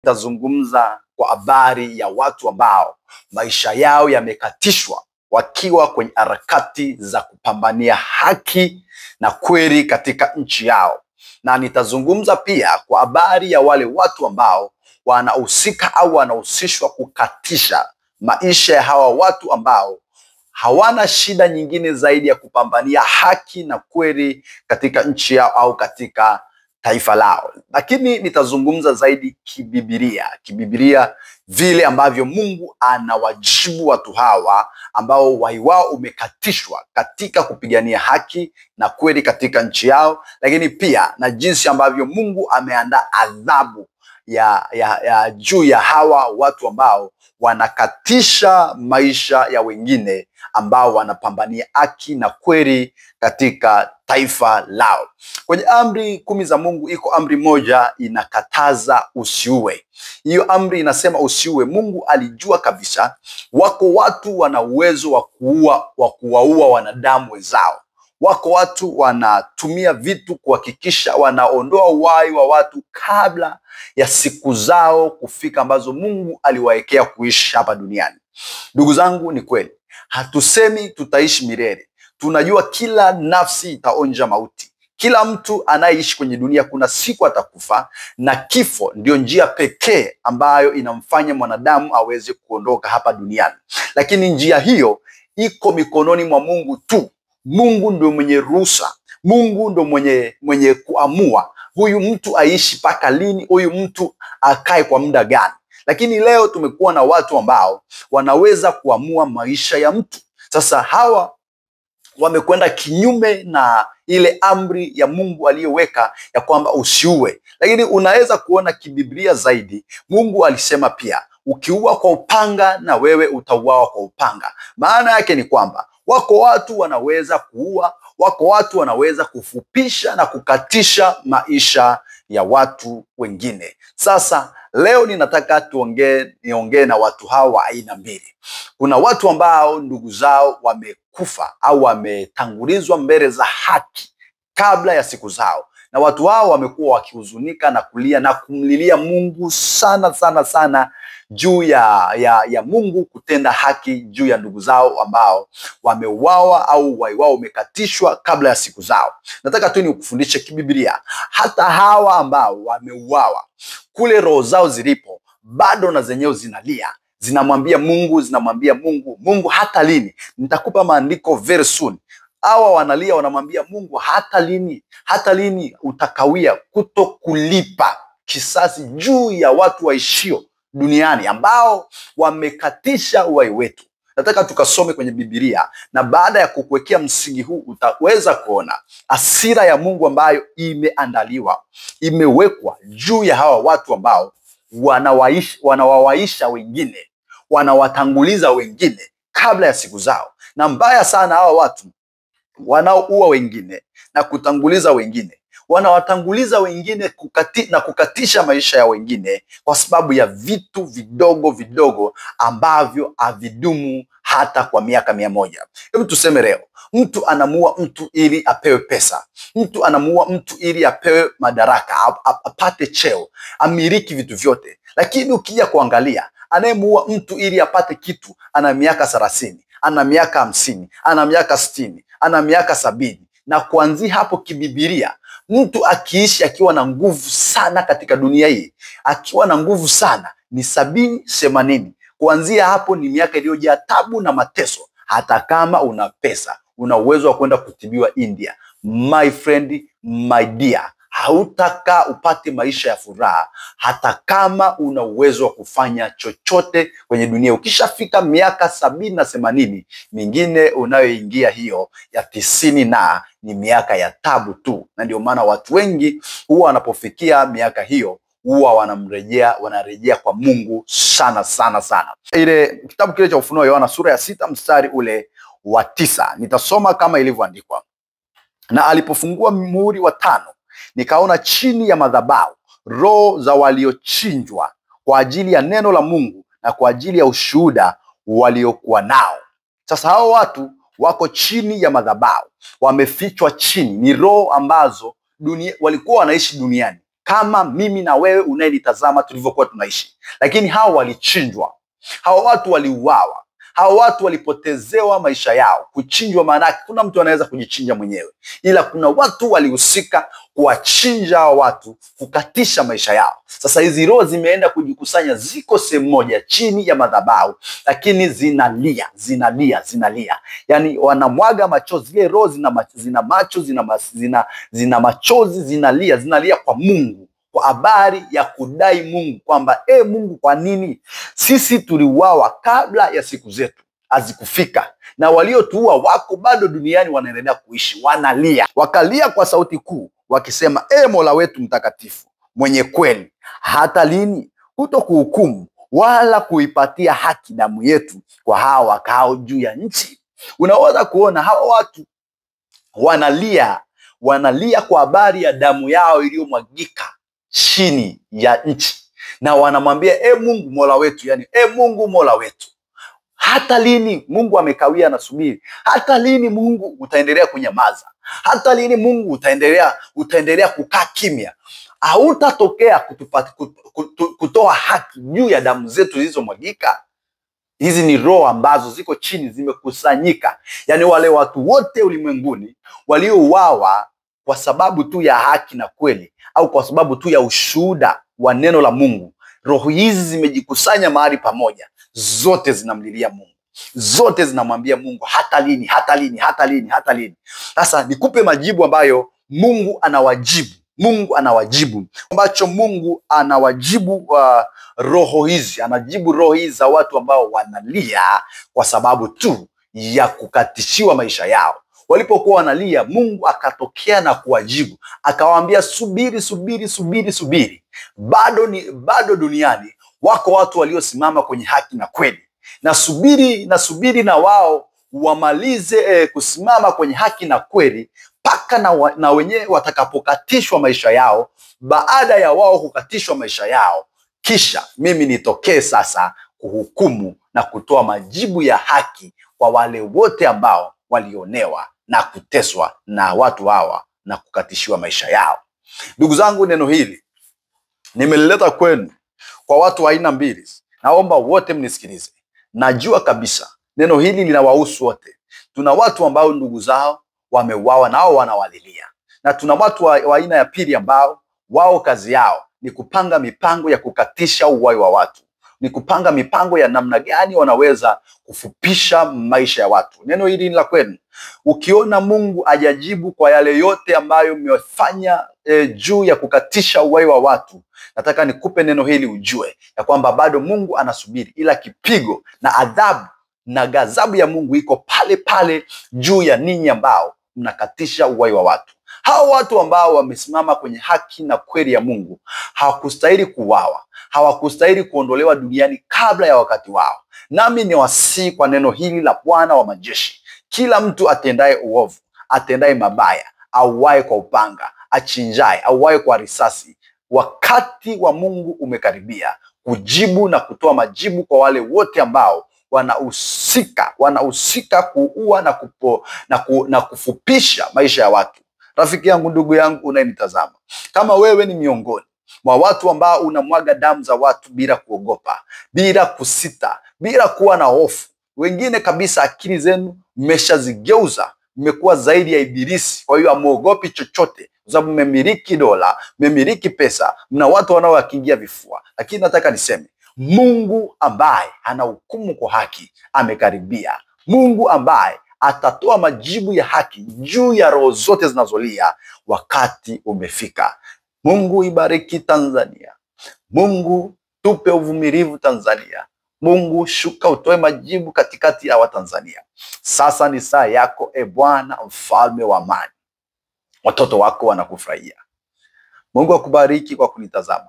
Nitazungumza kwa habari ya watu ambao maisha yao yamekatishwa wakiwa kwenye harakati za kupambania haki na kweli katika nchi yao, na nitazungumza pia kwa habari ya wale watu ambao wanahusika au wanahusishwa kukatisha maisha ya hawa watu ambao hawana shida nyingine zaidi ya kupambania haki na kweli katika nchi yao au katika taifa lao. Lakini nitazungumza zaidi kibibilia vile ambavyo Mungu anawajibu watu hawa ambao uhai wao umekatishwa katika kupigania haki na kweli katika nchi yao, lakini pia na jinsi ambavyo Mungu ameandaa adhabu ya juu ya hawa watu ambao wanakatisha maisha ya wengine ambao wanapambania haki na kweli katika taifa lao. Kwenye amri 10 za Mungu iko amri moja inakataza usiue. Hiyo amri inasema usiue. Mungu alijua kabisa wako watu wana uwezo wa kuwaua wanadamu wenzao. Wako watu wanatumia vitu kuhakikisha wanaondoa uhai wa watu kabla ya siku zao kufika ambazo Mungu aliwaekea kuishi hapa duniani. Ndugu zangu, ni kweli hatusemi tutaishi milele. Tunajua kila nafsi itaonja mauti. Kila mtu anayeishi kwenye dunia kuna siku atakufa, na kifo ndio njia pekee ambayo inamfanya mwanadamu aweze kuondoka hapa duniani. Lakini njia hiyo iko mikononi mwa Mungu tu. Mungu ndio mwenye ruhusa. Mungu ndio mwenye kuamua huyu mtu aishi mpaka lini, huyu mtu akae kwa muda gani. Lakini leo tumekuwa na watu ambao wanaweza kuamua maisha ya mtu. Sasa hawa wamekwenda kinyume na ile amri ya Mungu aliyoweka ya kwamba usiue. Lakini unaweza kuona kibiblia zaidi, Mungu alisema pia ukiua kwa upanga na wewe utauawa kwa upanga. Maana yake ni kwamba wako watu wanaweza kuua, wako watu wanaweza kufupisha na kukatisha maisha ya watu wengine. Sasa leo ninataka niongee na watu hawa wa aina mbili. Kuna watu ambao ndugu zao wamekufa au wametangulizwa mbele za haki kabla ya siku zao, na watu hao wamekuwa wakihuzunika na kulia na kumlilia Mungu sana juu ya Mungu kutenda haki juu ya ndugu zao ambao wameuawa au uhai wao umekatishwa kabla ya siku zao. Nataka tu nikufundishe kibiblia, hata hawa ambao wameuawa kule roho zao zilipo bado na zenyewe zinalia, zinamwambia Mungu, Mungu hata lini? Nitakupa maandiko very soon. Hawa wanalia, wanamwambia Mungu hata lini utakawia kuto kulipa kisasi juu ya watu waishio duniani ambao wamekatisha uhai wetu. Nataka tukasome kwenye Biblia, na baada ya kukuwekea msingi huu utaweza kuona hasira ya Mungu ambayo imewekwa juu ya hawa watu ambao wanawawaisha wengine, wanawatanguliza wengine kabla ya siku zao. Na mbaya sana, hawa watu wanaoua wengine na kutanguliza wengine, wanawatanguliza wengine na kukatisha maisha ya wengine kwa sababu ya vitu vidogo ambavyo havidumu hata kwa miaka 100. Hebu tuseme leo mtu anamuua mtu ili apewe pesa, mtu anamuua mtu ili apewe madaraka, apate cheo, amiliki vitu vyote. Lakini ukija kuangalia, anayemuua mtu ili apate kitu ana miaka 30, ana miaka 50, ana miaka 60, ana miaka 70. Na kuanzia hapo kibiblia, mtu akiishi akiwa na nguvu sana katika dunia hii, akiwa na nguvu sana ni 70, 80. Kuanzia hapo ni miaka iliyojaa tabu na mateso. Hata kama una pesa, una uwezo wa kwenda kutibiwa India, my friend, my dear, hautaka upate maisha ya furaha hata kama una uwezo wa kufanya chochote kwenye dunia. Ukishafika miaka 70 na 80, mingine unayoingia hiyo ya 90 na ni miaka ya tabu tu. Na ndio maana watu wengi huwa wanapofikia miaka hiyo huwa wanarejea kwa Mungu sana. Ile kitabu kile cha Ufunuo Yohana sura ya 6 mstari ule wa 9, nitasoma kama ilivyoandikwa. Na alipofungua muhuri wa 5, nikaona chini ya madhabahu roho za waliochinjwa kwa ajili ya neno la Mungu na kwa ajili ya ushuhuda waliokuwa nao. Sasa hao watu wako chini ya madhabahu, wamefichwa chini. Ni roho ambazo walikuwa wanaishi duniani kama mimi na wewe unayenitazama tulivyokuwa tunaishi. Lakini hao walichinjwa, hao watu waliuawa, hao watu walipotezewa maisha yao. Kuchinjwa maana yake kuna mtu anaweza kujichinja mwenyewe, ila kuna watu walihusika kuwachinja hao watu, kukatisha maisha yao. Sasa hizi roho zimeenda kujikusanya, ziko sehemu moja chini ya madhabahu, lakini zinalia. Yani wanamwaga machozi. Zile roho zina macho, zina machozi, zinalia kwa Mungu, kwa habari ya kudai Mungu kwamba Mungu, kwa nini sisi tuliuawa kabla ya siku zetu hazikufika, na waliotuua wako bado duniani wanaendelea kuishi? Wanalia, wakalia kwa sauti kuu wakisema, Mola wetu mtakatifu mwenye kweli, hata lini kuto kuhukumu wala kuipatia haki damu yetu kwa hawa wakao juu ya nchi? Unaweza kuona hawa watu wanalia kwa habari ya damu yao iliyomwagika chini ya nchi, na wanamwambia Mungu Mola wetu, yani Mungu Mola wetu, hata lini? Mungu amekawia, anasubiri. Hata lini Mungu utaendelea kunyamaza? Hata lini Mungu utaendelea kukaa kimya? Hautatokea kutoa haki juu ya damu zetu zilizomwagika? Hizi ni roho ambazo ziko chini, zimekusanyika, yani wale watu wote ulimwenguni waliouawa kwa sababu tu ya haki na kweli, au kwa sababu tu ya ushuhuda wa neno la Mungu. Roho hizi zimejikusanya mahali pamoja, zote zinamlilia Mungu, zote zinamwambia Mungu, hata lini, hata lini, hata lini, hata lini? Sasa nikupe majibu ambayo Mungu anawajibu. Mungu anawajibu ambacho Mungu anawajibu roho hizi, anajibu roho hizi za watu ambao wanalia kwa sababu tu ya kukatishiwa maisha yao. Walipokuwa wanalia, Mungu akatokea na kuwajibu, akawaambia, subiri. Bado duniani wako watu waliosimama kwenye haki na kweli, na subiri na wao wamalize kusimama kwenye haki na kweli mpaka na wenyewe watakapokatishwa maisha yao. Baada ya wao kukatishwa maisha yao, kisha mimi nitokee sasa kuhukumu na kutoa majibu ya haki kwa wale wote ambao walionewa na kuteswa na watu hawa na kukatishiwa maisha yao. Ndugu zangu, neno hili nimelileta kwenu kwa watu wa aina mbili. Naomba wote mnisikilize. Najua kabisa neno hili linawahusu wote. Tuna watu ambao ndugu zao wameuawa nao wanawalilia, na tuna watu wa aina ya pili ambao wao kazi yao ni kupanga mipango ya kukatisha uhai wa watu, ni kupanga mipango ya namna gani wanaweza kufupisha maisha ya watu. Neno hili ni la kwenu. Ukiona Mungu ajajibu kwa yale yote ambayo mmefanya juu ya kukatisha uhai wa watu, nataka nikupe neno hili ujue ya kwamba bado Mungu anasubiri, ila kipigo na adhabu na ghadhabu ya Mungu iko pale pale juu ya ninyi ambao mnakatisha uhai wa watu. Hao watu ambao wamesimama kwenye haki na kweli ya Mungu hawakustahili kuuawa, hawakustahili kuondolewa duniani kabla ya wakati wao. Nami ni wasii kwa neno hili la Bwana wa majeshi, kila mtu atendaye uovu, atendaye mabaya, auaye kwa upanga, achinjaye, auaye kwa risasi, wakati wa Mungu umekaribia kujibu na kutoa majibu kwa wale wote ambao wanahusika kuua na kufupisha maisha ya watu. Rafiki yangu, ndugu yangu unayenitazama, kama wewe ni miongoni mwa watu ambao unamwaga damu za watu bila kuogopa, bila kusita, bila kuwa na hofu, wengine kabisa akili zenu mmeshazigeuza, mmekuwa zaidi ya ibilisi, kwa hiyo hamuogopi chochote kwa sababu mmemiliki dola, mmemiliki pesa, mna watu wanaowakingia vifua. Lakini nataka niseme, Mungu ambaye anahukumu kwa haki amekaribia. Mungu ambaye atatoa majibu ya haki juu ya roho zote zinazolia, wakati umefika. Mungu ibariki Tanzania. Mungu tupe uvumilivu Tanzania. Mungu shuka utoe majibu katikati ya Watanzania. Sasa ni saa yako, Bwana mfalme wa amani. Watoto wako wanakufurahia. Mungu akubariki kwa kunitazama.